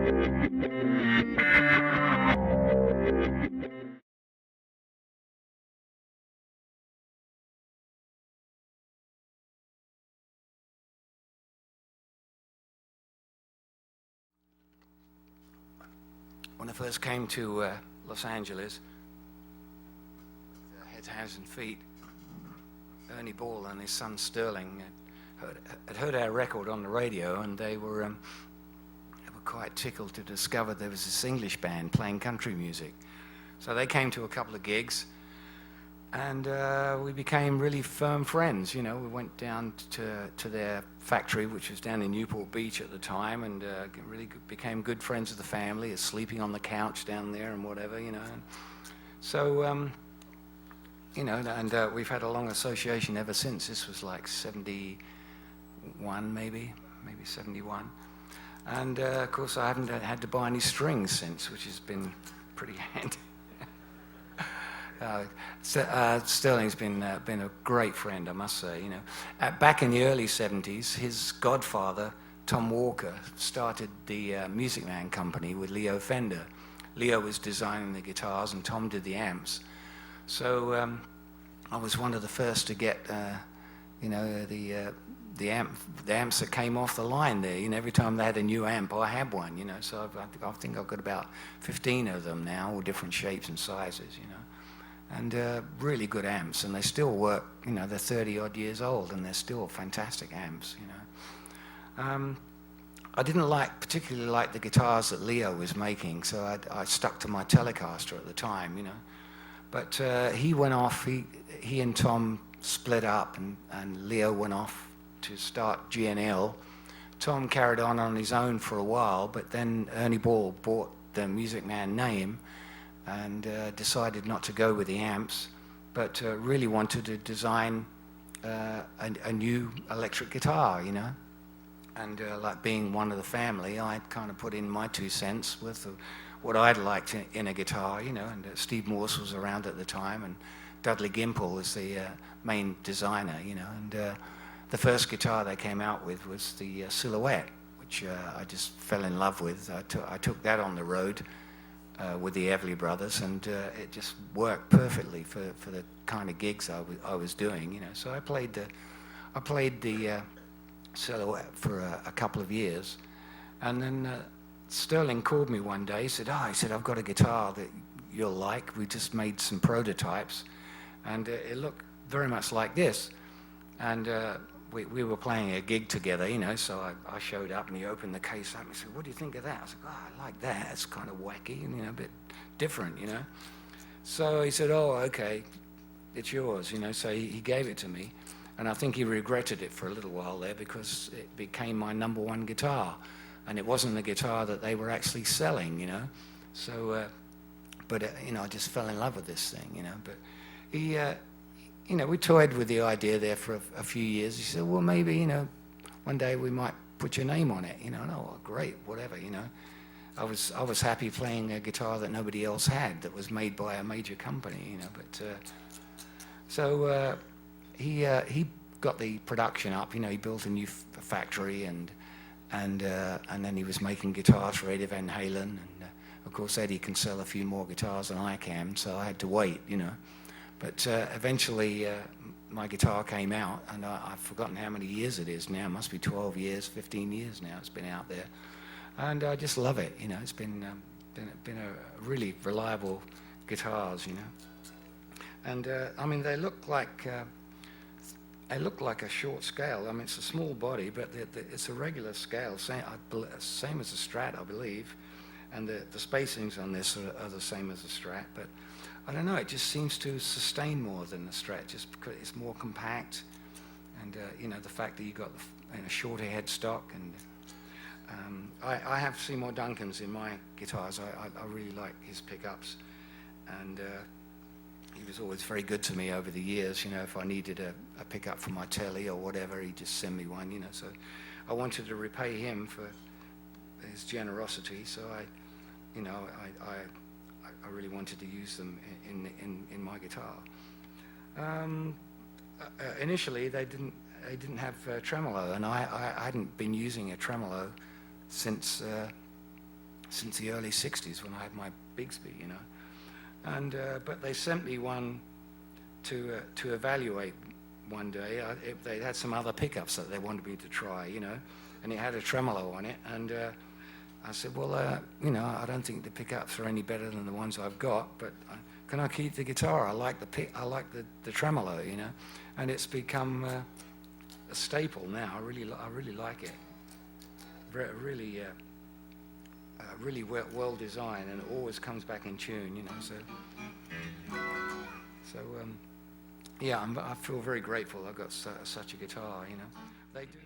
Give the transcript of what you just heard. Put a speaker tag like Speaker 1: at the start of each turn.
Speaker 1: When I first came to Los Angeles, heads, hands, and feet, Ernie Ball and his son Sterling had heard our record on the radio, and they were quite tickled to discover there was this English band playing country music. So they came to a couple of gigs, and we became really firm friends. You know, we went down to their factory, which was down in Newport Beach at the time, and really became good friends of the family, sleeping on the couch down there and whatever, you know. And so, you know, and we've had a long association ever since. This was like 71, maybe 71. And of course, I haven't had to buy any strings since, which has been pretty handy. Sterling's been a great friend, I must say. You know, back in the early '70s, his godfather Tom Walker started the Music Man company with Leo Fender. Leo was designing the guitars, and Tom did the amps. So I was one of the first to get, you know, the amps that came off the line there. You know, every time they had a new amp, I had one. You know, so I think I've got about 15 of them now, all different shapes and sizes. You know. And really good amps, and they still work. You know, they're 30-odd years old, and they're still fantastic amps. You know, I didn't particularly like the guitars that Leo was making, so I stuck to my Telecaster at the time. You know, but he went off. He and Tom split up, and Leo went off to start GNL. Tom carried on his own for a while, but then Ernie Ball bought the Music Man name and decided not to go with the amps, but really wanted to design a new electric guitar, you know. And like being one of the family, I kind of put in my 2 cents with what I'd liked in a guitar, you know. And Steve Morse was around at the time, and Dudley Gimple was the main designer, you know. And the first guitar they came out with was the Silhouette, which I just fell in love with. I took that on the road with the Everly Brothers, and it just worked perfectly for the kind of gigs I was doing, you know. So I played the Silhouette for a couple of years, and then Sterling called me one day. He said, I've got a guitar that you'll like. We just made some prototypes, and it looked very much like this. And we were playing a gig together, you know, so I showed up, and he opened the case up and he said, "What do you think of that?" I said, "I like that. It's kind of wacky and, you know, a bit different, you know." So he said, "Oh, okay, it's yours," you know. So he gave it to me, and I think he regretted it for a little while there, because it became my #1 guitar, and it wasn't the guitar that they were actually selling, you know. So, but you know, I just fell in love with this thing, you know. But he. You know, we toyed with the idea there for a few years. He said, "Well, maybe, you know, one day we might put your name on it." You know, and oh, great, whatever, you know. I was happy playing a guitar that nobody else had, that was made by a major company, you know. But so he got the production up. You know, he built a new factory, and then he was making guitars for Eddie Van Halen, and of course Eddie can sell a few more guitars than I can, so I had to wait, you know. But eventually my guitar came out, and I've forgotten how many years it is now. It must be 12 years, 15 years now it's been out there. And I just love it, you know. It's been a really reliable guitars, you know. And I mean, they look like a short scale. I mean, it's a small body, but it's a regular scale, same as a Strat, I believe. And the spacings on this are the same as a Strat, but I don't know, it just seems to sustain more than the Strat, just because it's more compact, and you know, the fact that you got a shorter headstock. And I have Seymour Duncan's in my guitars. I really like his pickups, and he was always very good to me over the years. You know, if I needed a pickup for my telly or whatever, he'd just send me one. You know, so I wanted to repay him for his generosity. So I really wanted to use them in my guitar. Initially, they didn't have tremolo, and I hadn't been using a tremolo since since the early 60s when I had my Bigsby, you know. And but they sent me one to evaluate one day. They had some other pickups that they wanted me to try, you know, and it had a tremolo on it. And I said, well, you know, I don't think the pickups are any better than the ones I've got, but can I keep the guitar? I like the tremolo, you know, and it's become a staple now. I really like it. Really well designed, and it always comes back in tune, you know. So yeah, I feel very grateful I've got such a guitar, you know. They do.